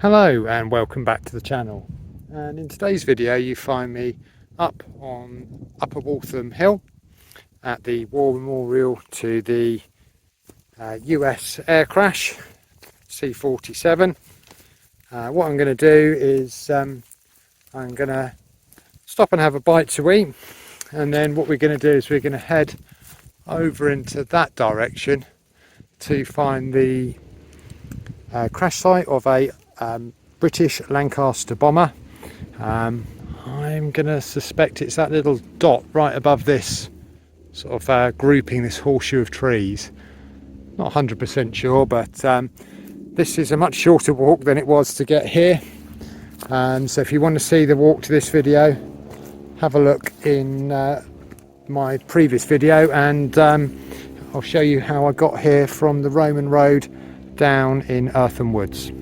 Hello and welcome back to the channel, and in today's video you find me up on Upper Waltham Hill at the War Memorial to the US air crash C47. What I'm going to do is I'm going to stop and have a bite to eat, and then what we're going to do is we're going to head over into that direction to find the crash site of a British Lancaster bomber. I'm going to suspect it's that little dot right above this sort of grouping, this horseshoe of trees. Not 100% sure, but this is a much shorter walk than it was to get here. So if you want to see the walk to this video, have a look in my previous video, and I'll show you how I got here from the Roman road down in Eartham Woods.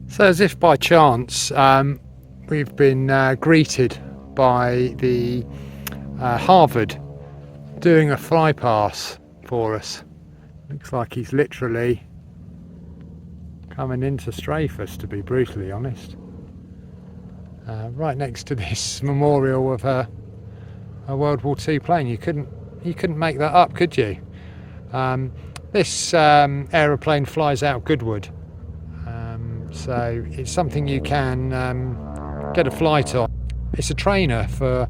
So as if by chance, we've been greeted by the Harvard doing a flypass for us. Looks like he's literally coming in to strafe us, to be brutally honest. Right next to this memorial of a World War II plane. You couldn't make that up, could you? This aeroplane flies out of Goodwood. So it's something you can get a flight on. It's a trainer for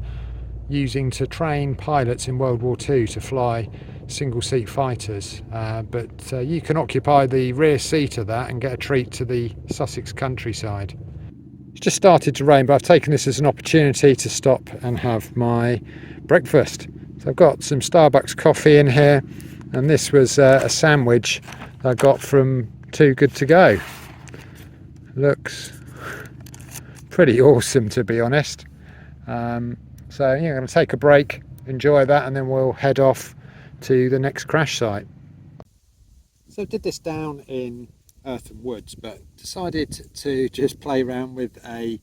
using to train pilots in World War II to fly single-seat fighters, but you can occupy the rear seat of that and get a treat to the Sussex countryside. It's just started to rain, but I've taken this as an opportunity to stop and have my breakfast. So I've got some Starbucks coffee in here, and this was a sandwich I got from Too Good To Go. Looks pretty awesome, to be honest. So yeah, I'm going to take a break, enjoy that, and then we'll head off to the next crash site. So I did this down in Eartham Woods, but decided to just play around with a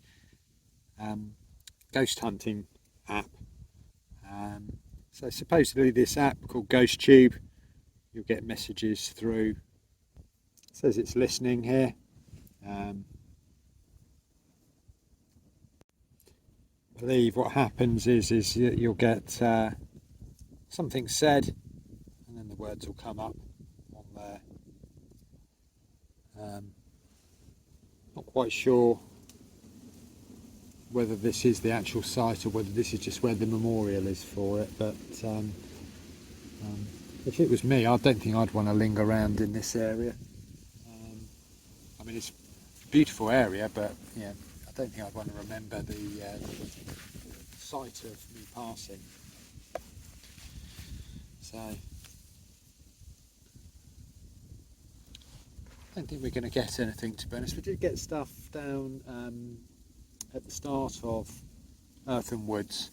ghost hunting app. So supposedly this app called Ghost Tube, you'll get messages through. It says it's listening here. I believe what happens is you'll get something said, and then the words will come up on there. Not quite sure whether this is the actual site or whether this is just where the memorial is for it, but if it was me, I don't think I'd want to linger around in this area. I mean, it's a beautiful area, but yeah, I don't think I'd want to remember the sight of me passing. So I don't think we're going to get anything, to be honest. We did get stuff down at the start of Eartham Woods,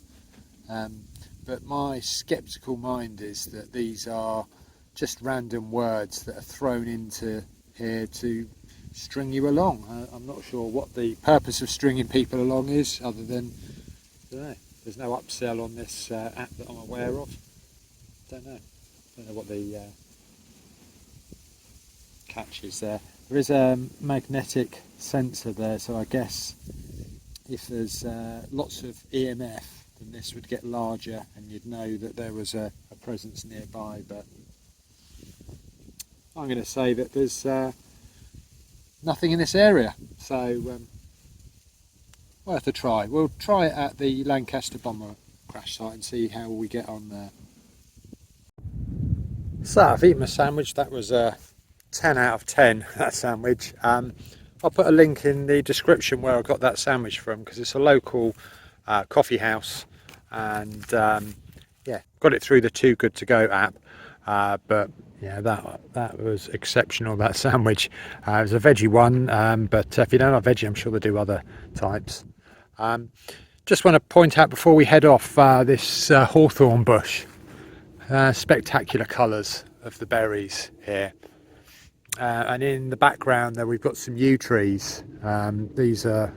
but my sceptical mind is that these are just random words that are thrown into here to string you along. I'm not sure what the purpose of stringing people along is, other than, I don't know, there's no upsell on this app that I'm aware of. Don't know what the catch is there. There is a magnetic sensor there, so I guess if there's lots of EMF, then this would get larger and you'd know that there was a presence nearby. But I'm going to say that there's nothing in this area, so worth a try. We'll try it at the Lancaster bomber crash site and see how we get on there. So I've eaten my sandwich. That was a 10 out of 10, that sandwich. I'll put a link in the description where I got that sandwich from, because it's a local coffee house and yeah, got it through the Too Good To Go app. But yeah, that was exceptional, that sandwich. It was a veggie one, but if you don't like veggie, I'm sure they do other types. Just want to point out before we head off, this hawthorn bush. Spectacular colours of the berries here. And in the background there we've got some yew trees. These are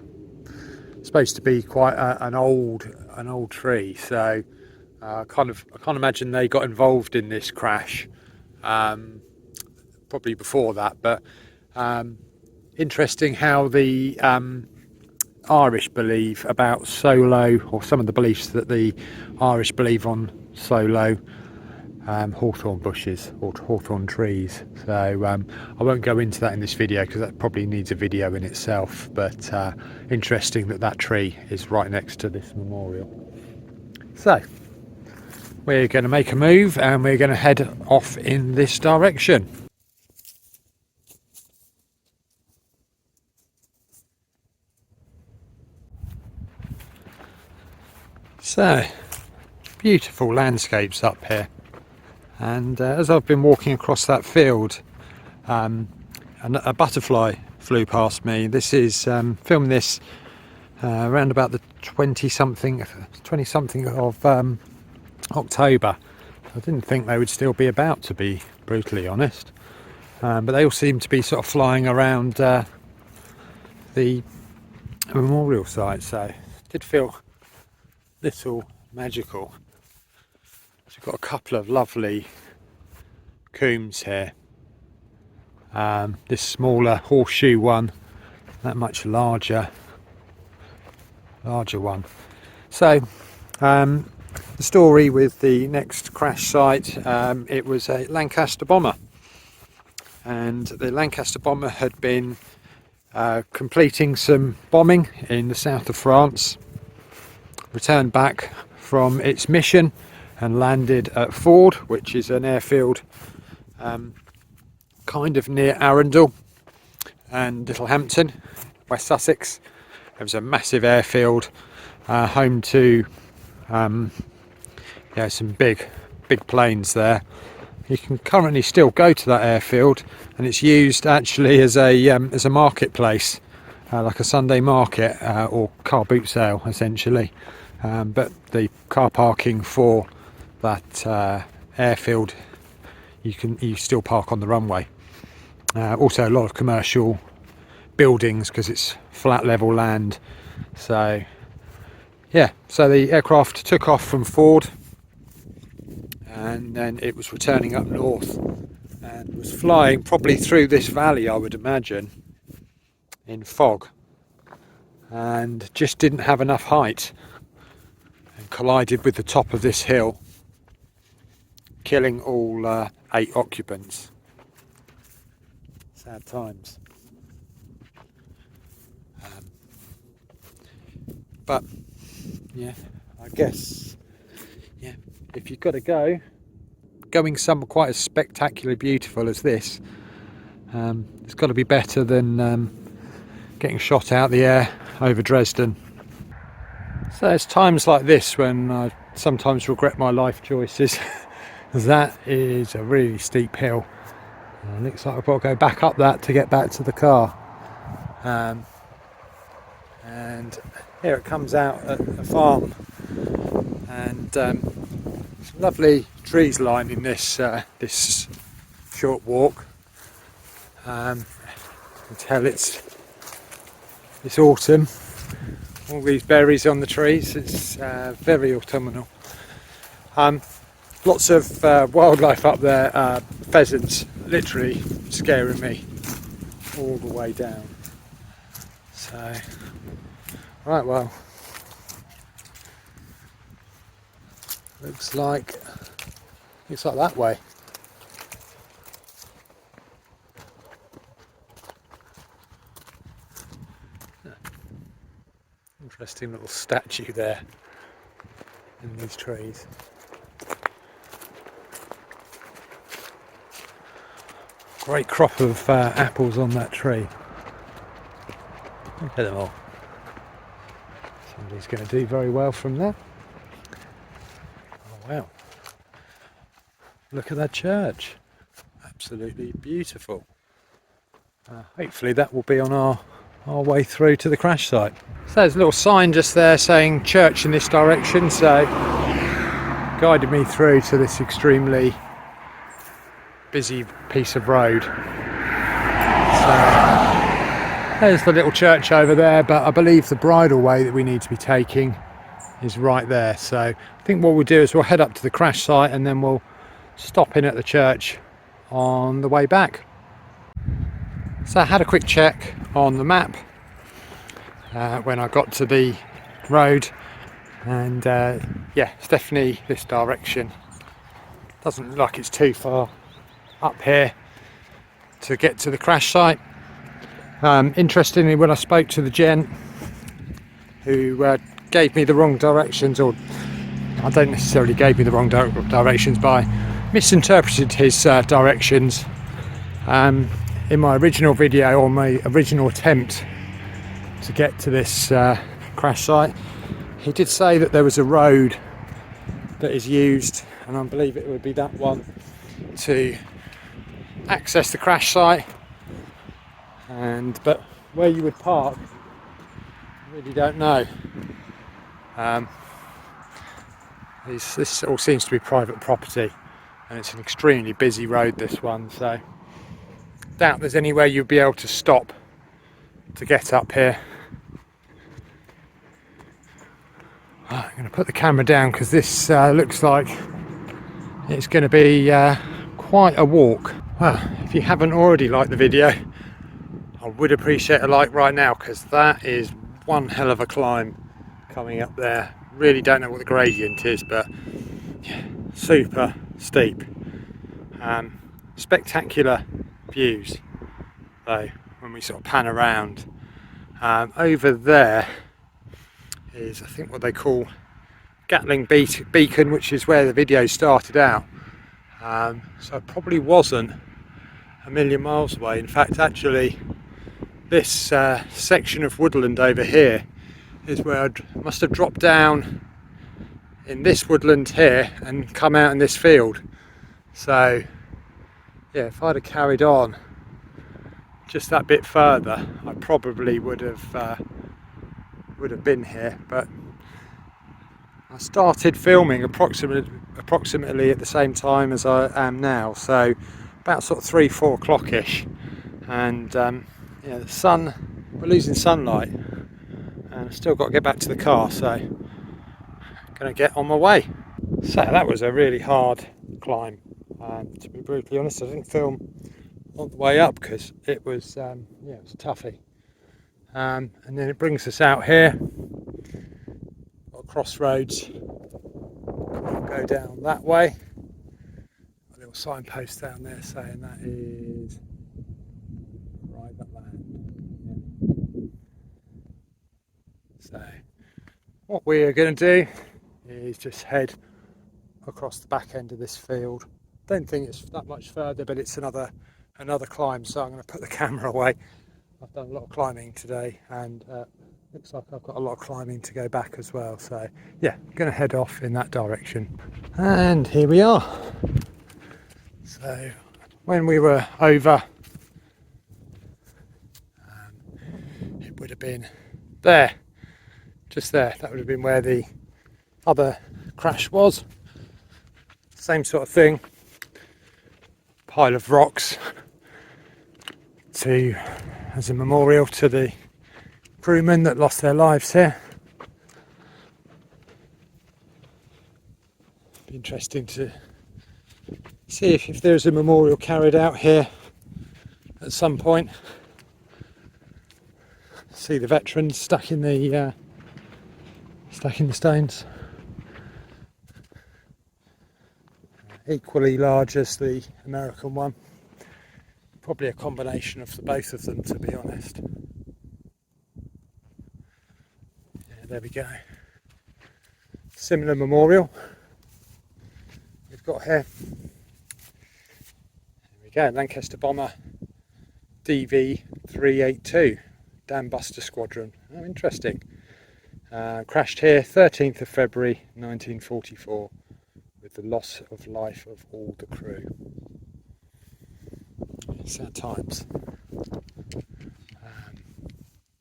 supposed to be quite an old tree, so I can't imagine they got involved in this crash, probably before that. But interesting how the Irish believe about solo, or some of the beliefs that the Irish believe on solo hawthorn bushes or hawthorn trees. So I won't go into that in this video because that probably needs a video in itself, but interesting that tree is right next to this memorial. So we're going to make a move and we're going to head off in this direction. So beautiful landscapes up here. And as I've been walking across that field, a butterfly flew past me. This is filmed this around about the 20 something of October. I didn't think they would still be about, to be brutally honest, but they all seem to be sort of flying around the memorial site, so it did feel a little magical. So we've got a couple of lovely combs here. This smaller horseshoe one, that much larger one. So the story with the next crash site, it was a Lancaster bomber, and the Lancaster bomber had been completing some bombing in the south of France, returned back from its mission and landed at Ford, which is an airfield kind of near Arundel and Littlehampton, West Sussex. It was a massive airfield, home to some big planes there. You can currently still go to that airfield, and it's used actually as a marketplace, like a Sunday market or car boot sale essentially. But the car parking for that airfield, you still park on the runway. Also a lot of commercial buildings because it's flat level land. So yeah, so the aircraft took off from Ford, and then it was returning up north and was flying probably through this valley, I would imagine, in fog, and just didn't have enough height and collided with the top of this hill, killing all 8 occupants. Sad times. But yeah, I guess, yeah, if you've got to go, going somewhere quite as spectacularly beautiful as this, it's got to be better than getting shot out the air over Dresden. So it's times like this when I sometimes regret my life choices. That is a really steep hill. It looks like I've got to go back up that to get back to the car. And here it comes out at a farm, and some lovely trees lining this this short walk. You can tell it's autumn. All these berries on the trees. It's very autumnal. Lots of wildlife up there. Pheasants literally scaring me all the way down. So, right, well, looks like that way. Interesting little statue there in these trees. Great crop of apples on that tree. Look at them all. Somebody's going to do very well from there. Look at that church. Absolutely beautiful. Hopefully that will be on our way through to the crash site. So there's a little sign just there saying church in this direction, so guided me through to this extremely busy piece of road. So there's the little church over there, but I believe the bridle way that we need to be taking is right there. So I think what we'll do is we'll head up to the crash site and then we'll stop in at the church on the way back. So I had a quick check on the map when I got to the road, and yeah, it's definitely this direction. Doesn't look like it's too far up here to get to the crash site. Interestingly, when I spoke to the gent who gave me the wrong directions, or I don't necessarily gave me the wrong directions, but I misinterpreted his directions in my original video, or my original attempt to get to this crash site. He did say that there was a road that is used, and I believe it would be that one, to access the crash site. But where you would park, I really don't know. This all seems to be private property, and it's an extremely busy road, this one, so doubt there's anywhere you'd be able to stop to get up here. I'm going to put the camera down because this looks like it's going to be quite a walk. Well, if you haven't already liked the video, I would appreciate a like right now, because that is one hell of a climb coming up there. Really don't know what the gradient is, but yeah, super steep. Spectacular views though when we sort of pan around. Over there is, I think, what they call Gatling Beacon, which is where the video started out. So it probably wasn't a million miles away. In fact, actually, this section of woodland over here is where I must have dropped down in this woodland here and come out in this field. So yeah, if I'd have carried on just that bit further, I probably would have been here. But I started filming approximately at the same time as I am now, so about sort of 3-4 o'clock ish, and yeah, the sun, we're losing sunlight, and I've still got to get back to the car, so I'm going to get on my way. So that was a really hard climb, to be brutally honest. I didn't film all the way up because it was yeah, it was a toughie. And then it brings us out here, got crossroads, go down that way, a little signpost down there saying that is private land. Yeah. So what we are going to do is just head across the back end of this field. Don't think it's that much further, but it's another climb, so I'm going to put the camera away. I've done a lot of climbing today, and looks like I've got a lot of climbing to go back as well. So yeah, I'm going to head off in that direction. And here we are. So when we were over, it would have been there, just there. That would have been where the other crash was. Same sort of thing, pile of rocks as a memorial to the crewmen that lost their lives here. Be interesting to see if there's a memorial carried out here at some point. See the veterans stuck in the stones. Equally large as the American one. Probably a combination of the both of them, to be honest. Yeah, there we go. Similar memorial we've got here. There we go, Lancaster bomber DV382, Dambuster Squadron. Oh, interesting. Crashed here 13th of February 1944 with with the loss of life of all the crew. Sad times.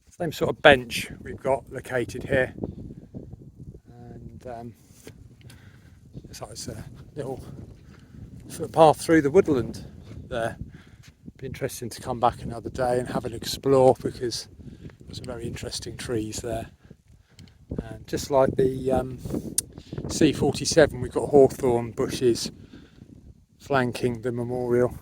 Same sort of bench we've got located here, and it's like a little footpath through the woodland there. Be interesting to come back another day and have an explore, because there's some very interesting trees there. And just like the C47, we've got hawthorn bushes flanking the memorial.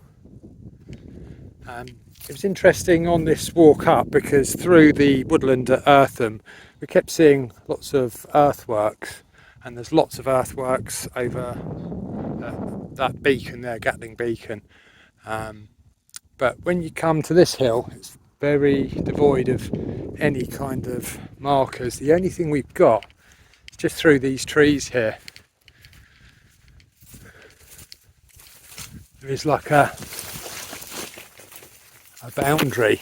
It was interesting on this walk up, because through the woodland at Eartham we kept seeing lots of earthworks, and there's lots of earthworks over that beacon there, Gatling Beacon. But when you come to this hill, it's very devoid of any kind of markers. The only thing we've got is just through these trees here. There is like a boundary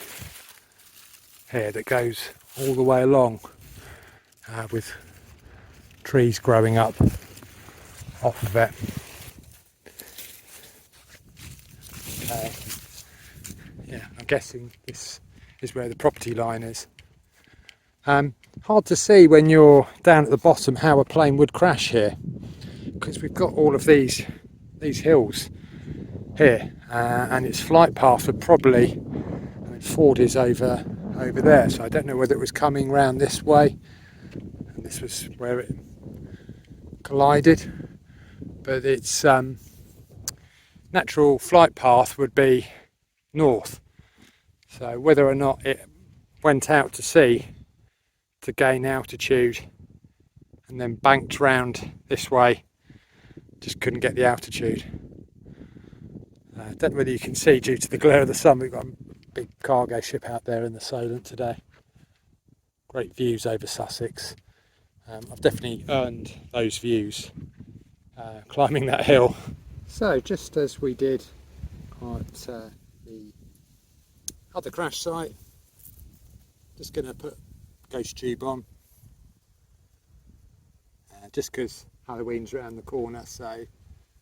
here that goes all the way along, with trees growing up off of it. Yeah, I'm guessing this is where the property line is. Hard to see when you're down at the bottom how a plane would crash here, because we've got all of these hills here, and its flight path would probably, Ford is over there, so I don't know whether it was coming round this way and this was where it collided, but its natural flight path would be north. So whether or not it went out to sea to gain altitude and then banked round this way, just couldn't get the altitude. I don't know whether you can see due to the glare of the sun, we've got a big cargo ship out there in the Solent today. Great views over Sussex. I've definitely earned those views climbing that hill. So just as we did at the other crash site, just going to put ghost tube on, just because Halloween's around the corner, so I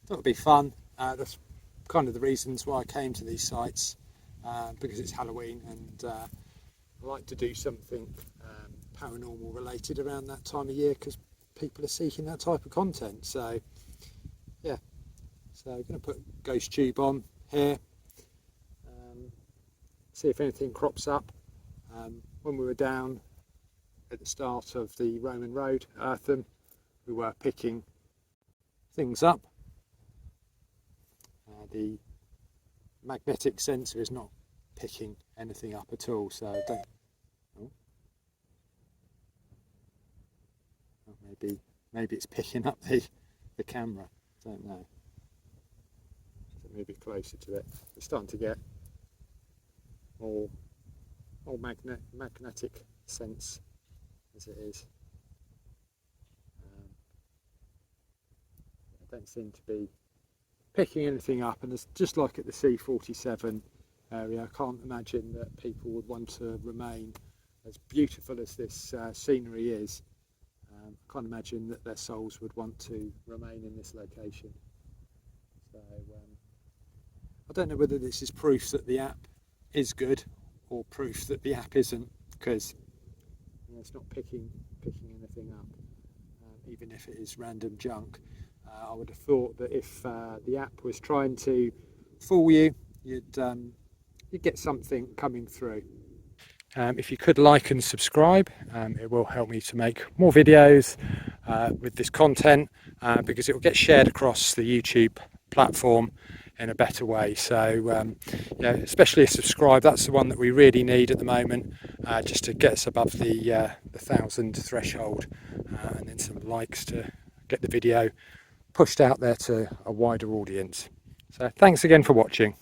thought it'd be fun. That's kind of the reasons why I came to these sites, because it's Halloween, and I like to do something paranormal related around that time of year, because people are seeking that type of content. So yeah, so I'm going to put ghost tube on here, see if anything crops up. When we were down at the start of the Roman road, Eartham, we were picking things up. The magnetic sensor is not picking anything up at all, so I don't. Maybe it's picking up the camera. Don't know. Move it closer to it. It's starting to get more magnetic sense as it is. I don't seem to be picking anything up, and it's just like at the C47 area. I can't imagine that people would want to remain, as beautiful as this scenery is. I can't imagine that their souls would want to remain in this location. So I don't know whether this is proof that the app is good or proof that the app isn't, because it's not picking anything up, even if it is random junk. I would have thought that if the app was trying to fool you, you'd get something coming through. If you could like and subscribe, it will help me to make more videos with this content, because it will get shared across the YouTube platform in a better way. So yeah, especially a subscribe, that's the one that we really need at the moment, just to get us above the 1,000 threshold, and then some likes to get the video pushed out there to a wider audience. So thanks again for watching.